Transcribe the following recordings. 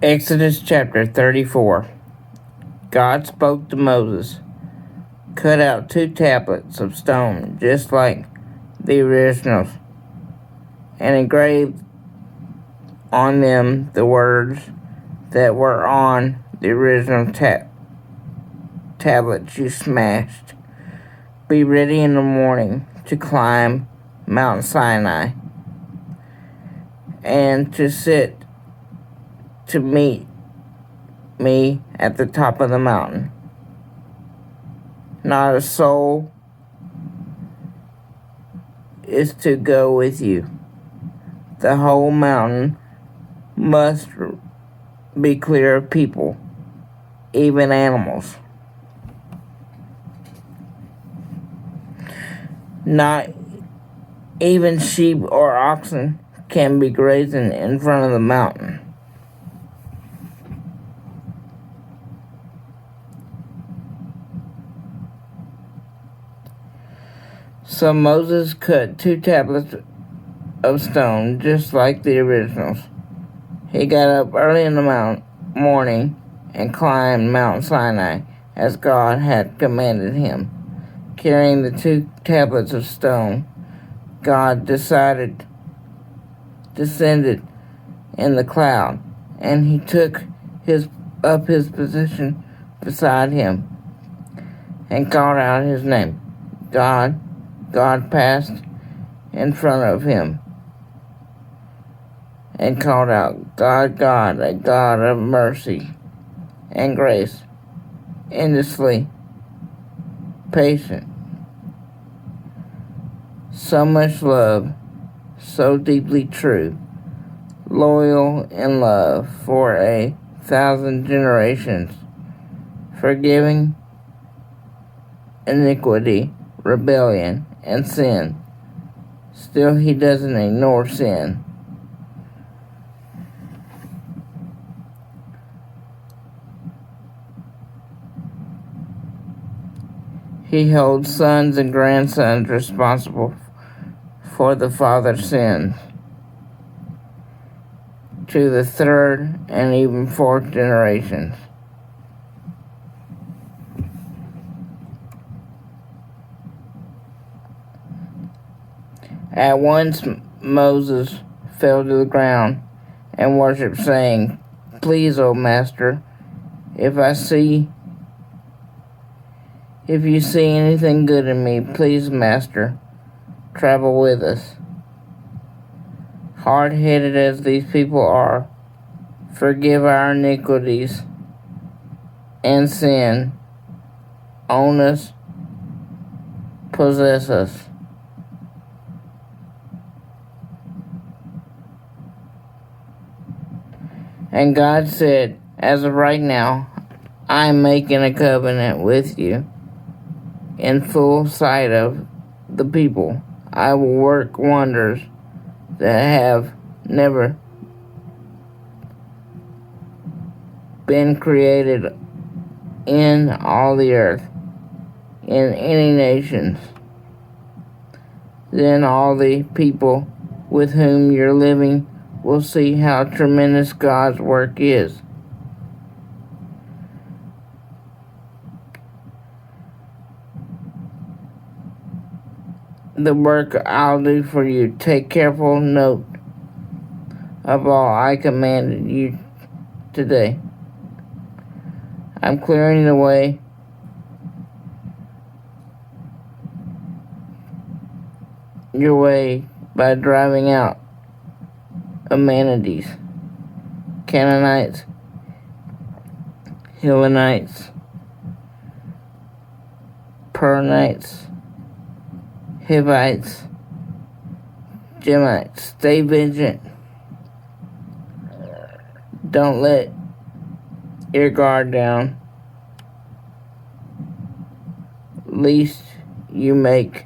Exodus chapter 34. God spoke to Moses. Cut out 2 tablets of stone, just like the originals, and engraved on them the words that were on the original tablets you smashed. Be ready in the morning to climb Mount Sinai and to sit to meet me at the top of the mountain. Not a soul is to go with you. The whole mountain must be clear of people, even animals. Not even sheep or oxen can be grazing in front of the mountain. So Moses cut 2 tablets of stone, just like the originals. He got up early in the morning and climbed Mount Sinai, as God had commanded him. Carrying the 2 tablets of stone, God descended in the cloud, and he took up his position beside him and called out his name. God passed in front of him and called out, God, God, a God of mercy and grace, endlessly patient. So much love, so deeply true, loyal in love for 1,000 generations, forgiving iniquity, rebellion, and sin. Still, he doesn't ignore sin. He holds sons and grandsons responsible for the father's sins to the 3rd and even 4th generations. At once Moses fell to the ground and worshipped, saying, Please, O Master, if you see anything good in me, please, Master, travel with us. Hard-headed as these people are, forgive our iniquities and sin. Own us, possess us. And God said, As of right now, I am making a covenant with you in full sight of the people. I will work wonders that have never been created in all the earth, in any nations. Then all the people with whom you're living will see how tremendous God's work is. The work I'll do for you. Take careful note of all I commanded you today. I'm clearing the way your way by driving out Amalekites, Canaanites, Hillenites, Pernites, Hivites, Gemites. Stay vigilant. Don't let your guard down, lest you make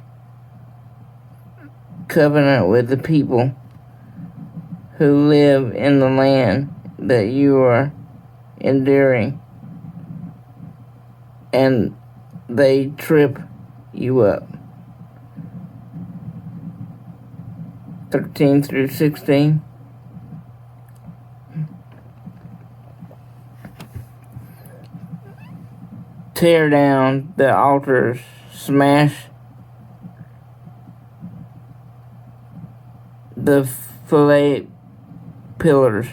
covenant with the people who live in the land that you are enduring, and they trip you up. 13 through 16. tear down the altars, smash the fillet pillars,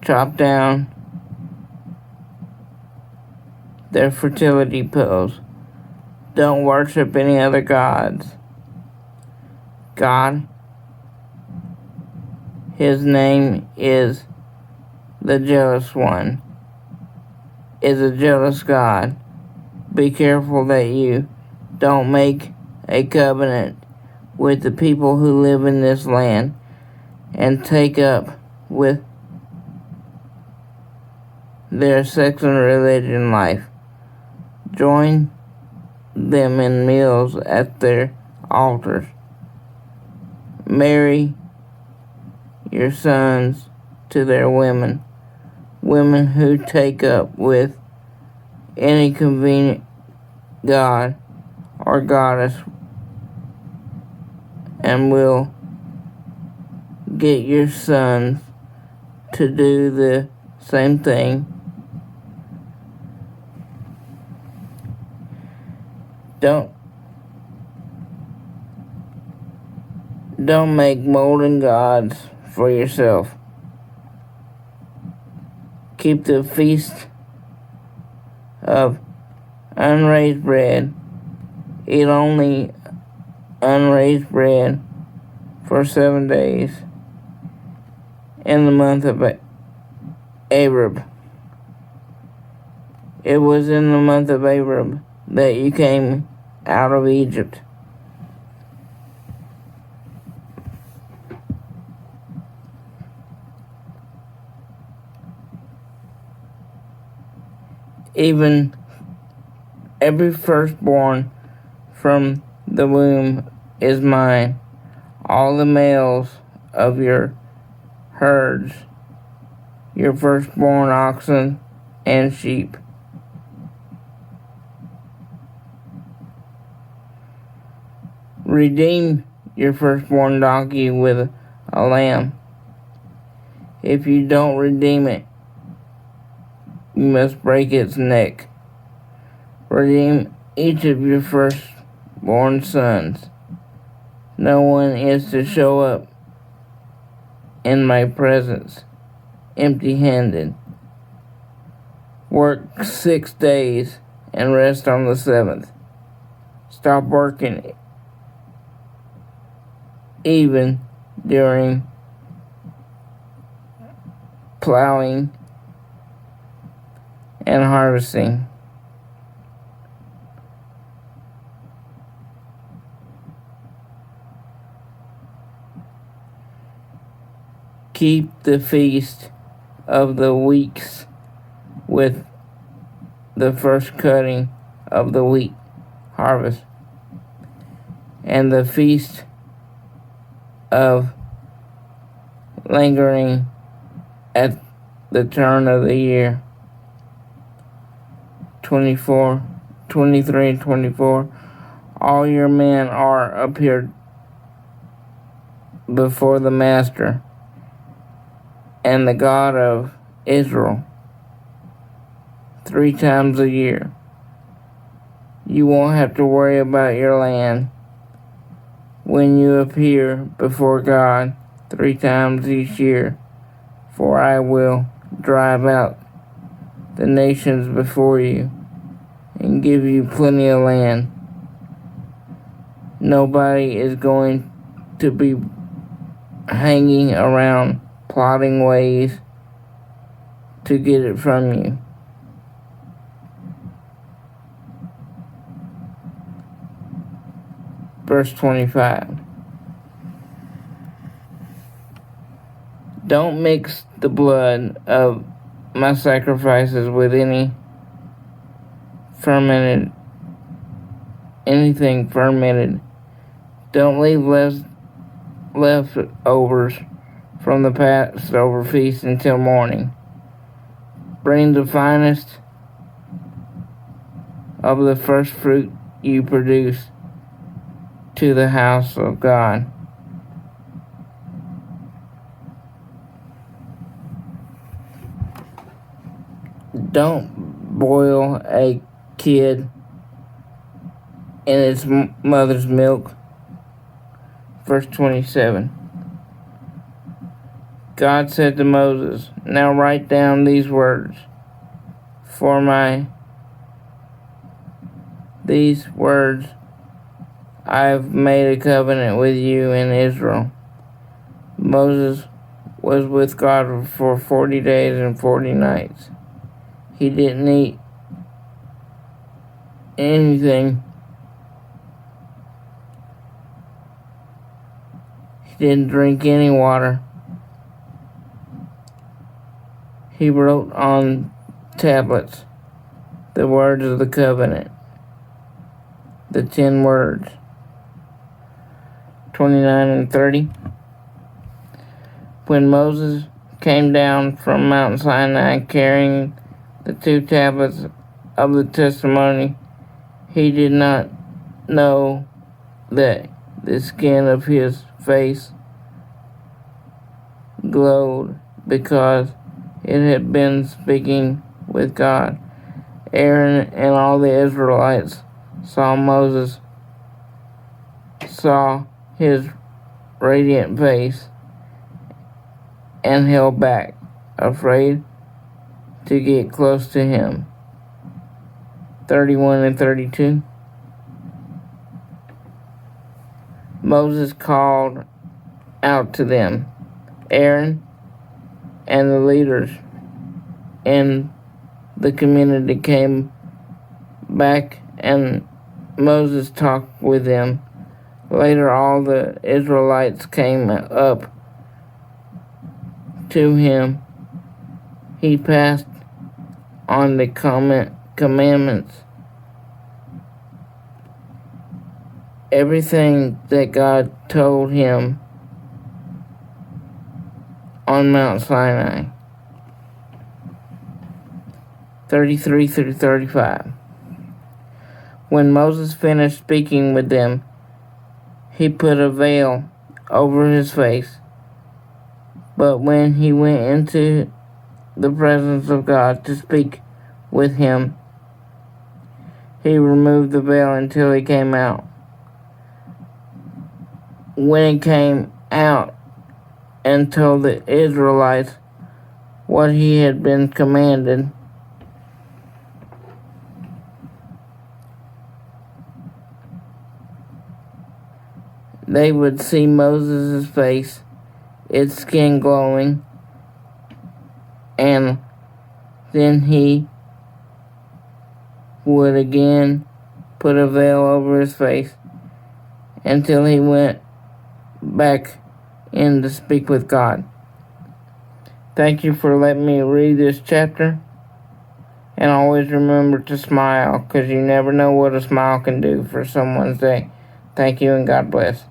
chop down their fertility pillows. Don't worship any other gods. God, his name is the Jealous One, is a jealous God. Be careful that you don't make a covenant with the people who live in this land and take up with their sex and religion life. Join them in meals at their altars. Marry your sons to their women who take up with any convenient god or goddess, and will get your sons to do the same thing. Don't make molten gods for yourself. Keep the feast of unraised bread. Eat only unraised bread for 7 days in the month of Abib. It was in the month of Abib that you came out of Egypt. Even every firstborn from the womb is mine, all the males of your herds, your firstborn oxen and sheep. Redeem your firstborn donkey with a lamb. If you don't redeem it, you must break its neck. Redeem each of your firstborn sons. No one is to show up in my presence empty-handed. Work 6 days and rest on the 7th. Stop working even during plowing and harvesting. Keep the feast of the weeks with the first cutting of the wheat harvest, and the feast of lingering at the turn of the year. 23 and 24. All your men are appeared before the Master and the God of Israel 3 times a year. You won't have to worry about your land when you appear before God 3 times each year, for I will drive out the nations before you and give you plenty of land. Nobody is going to be hanging around plotting ways to get it from you. Verse 25. Don't mix the blood of my sacrifices with anything fermented. Don't leave leftovers from the Passover feast until morning. Bring the finest of the first fruit you produce to the house of God. Don't boil a kid in its mother's milk. Verse 27. God said to Moses, "Now write down these words, these words I have made a covenant with you and Israel." Moses was with God for 40 days and 40 nights. He didn't eat anything. He didn't drink any water. He wrote on tablets the words of the covenant, the 10 words. 29 and 30. When Moses came down from Mount Sinai carrying the 2 tablets of the testimony, he did not know that the skin of his face glowed because it had been speaking with God. Aaron and all the Israelites saw his radiant face and held back, afraid to get close to him. 31 and 32. Moses called out to them, Aaron and the leaders in the community came back, and Moses talked with them. Later, all the Israelites came up to him. He passed on the commandments, everything that God told him on Mount Sinai. 33 through 35. When Moses finished speaking with them, he put a veil over his face. But when he went into the presence of God to speak with him, he removed the veil until he came out. When he came out and told the Israelites what he had been commanded, they would see Moses' face, its skin glowing, and then he would again put a veil over his face until he went back in to speak with God. Thank you for letting me read this chapter, and always remember to smile, because you never know what a smile can do for someone's day. Thank you, and God bless.